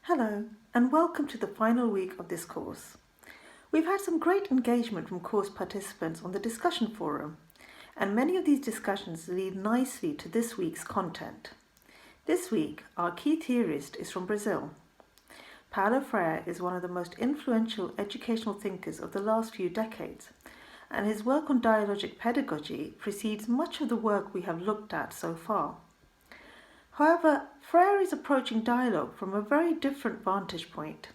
Hello, and welcome to the final week of this course. We've had some great engagement from course participants on the discussion forum, and many of these discussions lead nicely to this week's content. This week, our key theorist is from Brazil. Paulo Freire is one of the most influential educational thinkers of the last few decades, and his work on dialogic pedagogy precedes much of the work we have looked at so far. However, Freire is approaching dialogue from a very different vantage point.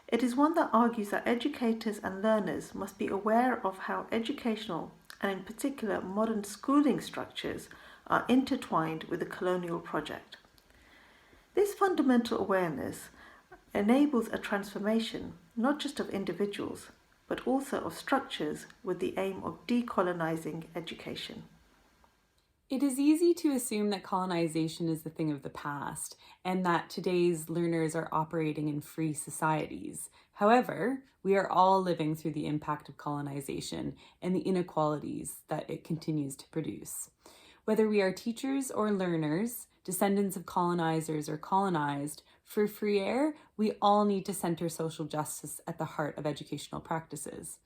It is one that argues that educators and learners must be aware of how educational, and in particular modern schooling structures, are intertwined with the colonial project. This fundamental awareness enables a transformation not just of individuals, but also of structures with the aim of decolonizing education. It is easy to assume that colonization is the thing of the past and that today's learners are operating in free societies. However, we are all living through the impact of colonization and the inequalities that it continues to produce. Whether we are teachers or learners, descendants of colonizers or colonized, for Freire, we all need to center social justice at the heart of educational practices.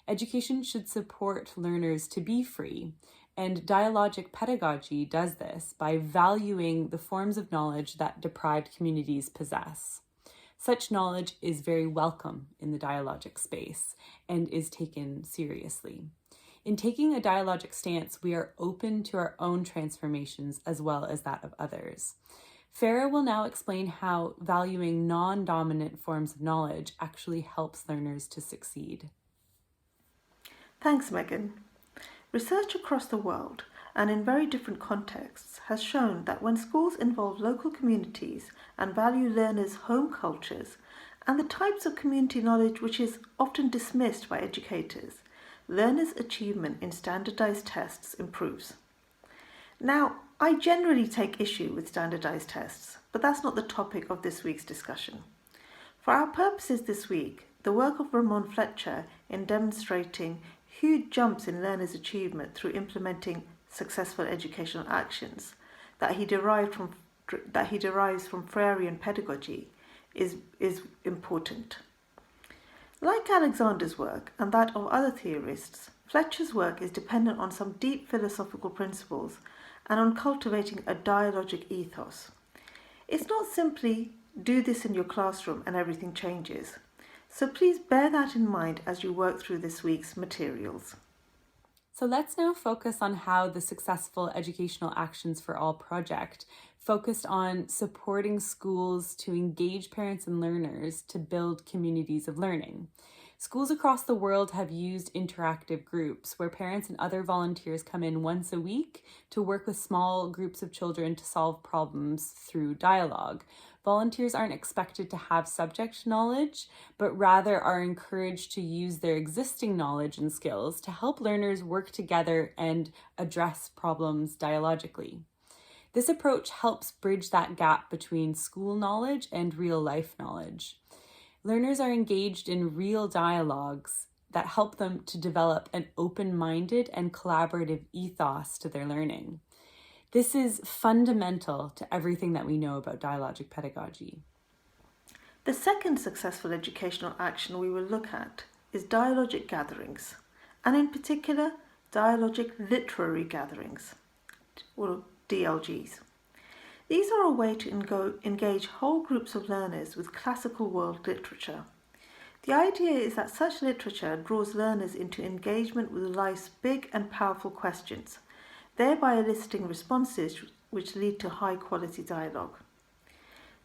Education should support learners to be free, and dialogic pedagogy does this by valuing the forms of knowledge that deprived communities possess. Such knowledge is very welcome in the dialogic space and is taken seriously. In taking a dialogic stance, we are open to our own transformations as well as that of others. Freire will now explain how valuing non-dominant forms of knowledge actually helps learners to succeed. Thanks, Megan. Research across the world and in very different contexts has shown that when schools involve local communities and value learners' home cultures and the types of community knowledge which is often dismissed by educators, learners' achievement in standardized tests improves. Now, I generally take issue with standardized tests, but that's not the topic of this week's discussion. For our purposes this week, the work of Ramon Fletcher in demonstrating huge jumps in learners' achievement through implementing successful educational actions that he derives from Freirean pedagogy is important. Like Alexander's work and that of other theorists, Fletcher's work is dependent on some deep philosophical principles and on cultivating a dialogic ethos. It's not simply do this in your classroom and everything changes. So please bear that in mind as you work through this week's materials. So let's now focus on how the Successful Educational Actions for All project focused on supporting schools to engage parents and learners to build communities of learning. Schools across the world have used interactive groups where parents and other volunteers come in once a week to work with small groups of children to solve problems through dialogue. Volunteers aren't expected to have subject knowledge, but rather are encouraged to use their existing knowledge and skills to help learners work together and address problems dialogically. This approach helps bridge that gap between school knowledge and real-life knowledge. Learners are engaged in real dialogues that help them to develop an open-minded and collaborative ethos to their learning. This is fundamental to everything that we know about dialogic pedagogy. The second successful educational action we will look at is dialogic gatherings, and in particular, dialogic literary gatherings, or DLGs. These are a way to engage whole groups of learners with classical world literature. The idea is that such literature draws learners into engagement with life's big and powerful questions, thereby eliciting responses which lead to high-quality dialogue.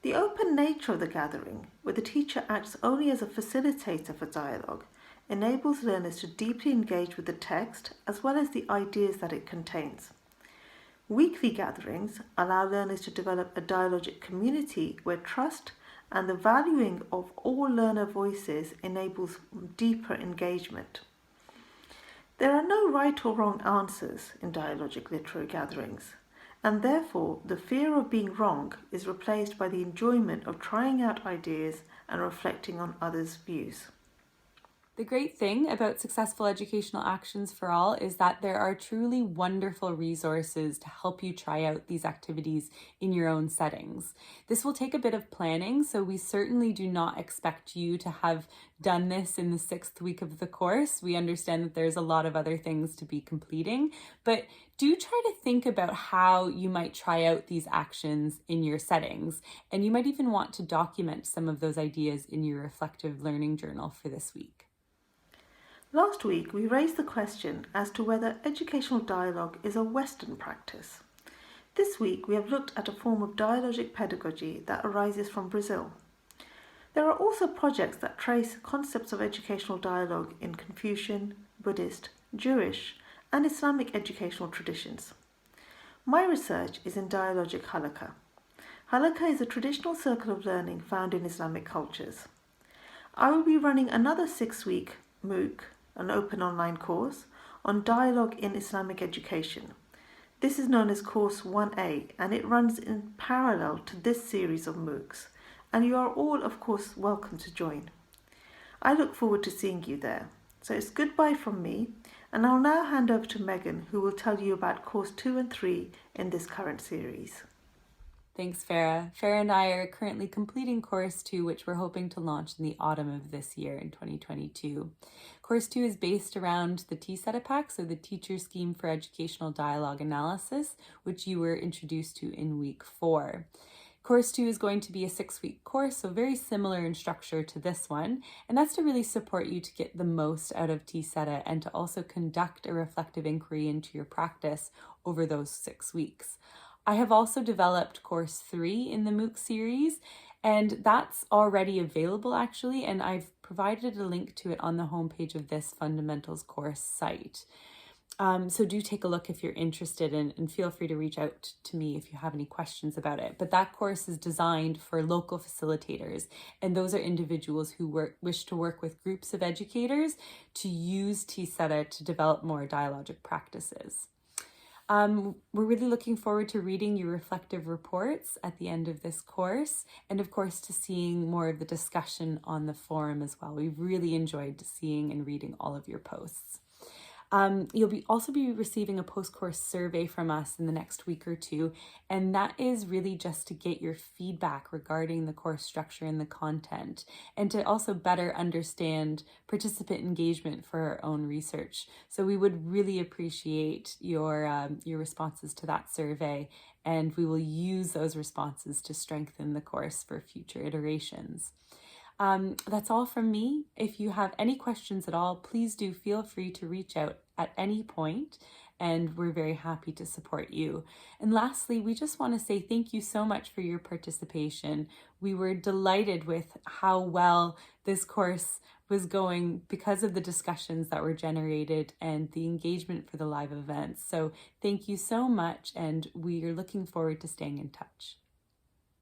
The open nature of the gathering, where the teacher acts only as a facilitator for dialogue, enables learners to deeply engage with the text as well as the ideas that it contains. Weekly gatherings allow learners to develop a dialogic community where trust and the valuing of all learner voices enables deeper engagement. There are no right or wrong answers in dialogic literary gatherings, and therefore the fear of being wrong is replaced by the enjoyment of trying out ideas and reflecting on others' views. The great thing about Successful Educational Actions for All is that there are truly wonderful resources to help you try out these activities in your own settings. This will take a bit of planning, so we certainly do not expect you to have done this in the 6th week of the course. We understand that there's a lot of other things to be completing, but do try to think about how you might try out these actions in your settings, and you might even want to document some of those ideas in your reflective learning journal for this week. Last week, we raised the question as to whether educational dialogue is a Western practice. This week, we have looked at a form of dialogic pedagogy that arises from Brazil. There are also projects that trace concepts of educational dialogue in Confucian, Buddhist, Jewish, and Islamic educational traditions. My research is in dialogic halakha. Halakha is a traditional circle of learning found in Islamic cultures. I will be running another 6-week MOOC, an open online course, on dialogue in Islamic education. This is known as Course 1A, and it runs in parallel to this series of MOOCs, and you are all, of course, welcome to join. I look forward to seeing you there. So it's goodbye from me, and I'll now hand over to Megan, who will tell you about Course 2 and 3 in this current series. Thanks, Farah. Farah and I are currently completing Course 2, which we're hoping to launch in the autumn of this year in 2022. Course 2 is based around the TSETAPAC, so the Teacher Scheme for Educational Dialogue Analysis, which you were introduced to in week 4. Course 2 is going to be a 6-week course, so very similar in structure to this one, and that's to really support you to get the most out of TSETA and to also conduct a reflective inquiry into your practice over those 6 weeks. I have also developed Course 3 in the MOOC series, and that's already available actually, and I've provided a link to it on the homepage of this Fundamentals course site. So do take a look if you're interested, and feel free to reach out to me if you have any questions about it. But that course is designed for local facilitators, and those are individuals who wish to work with groups of educators to use TSETA to develop more dialogic practices. We're really looking forward to reading your reflective reports at the end of this course, and of course to seeing more of the discussion on the forum as well. We've really enjoyed seeing and reading all of your posts. You'll also be receiving a post-course survey from us in the next week or two, and that is really just to get your feedback regarding the course structure and the content, and to also better understand participant engagement for our own research. So we would really appreciate your responses to that survey, and we will use those responses to strengthen the course for future iterations. That's all from me. If you have any questions at all, please do feel free to reach out at any point, and we're very happy to support you. And lastly, we just want to say thank you so much for your participation. We were delighted with how well this course was going because of the discussions that were generated and the engagement for the live events. So thank you so much, and we are looking forward to staying in touch.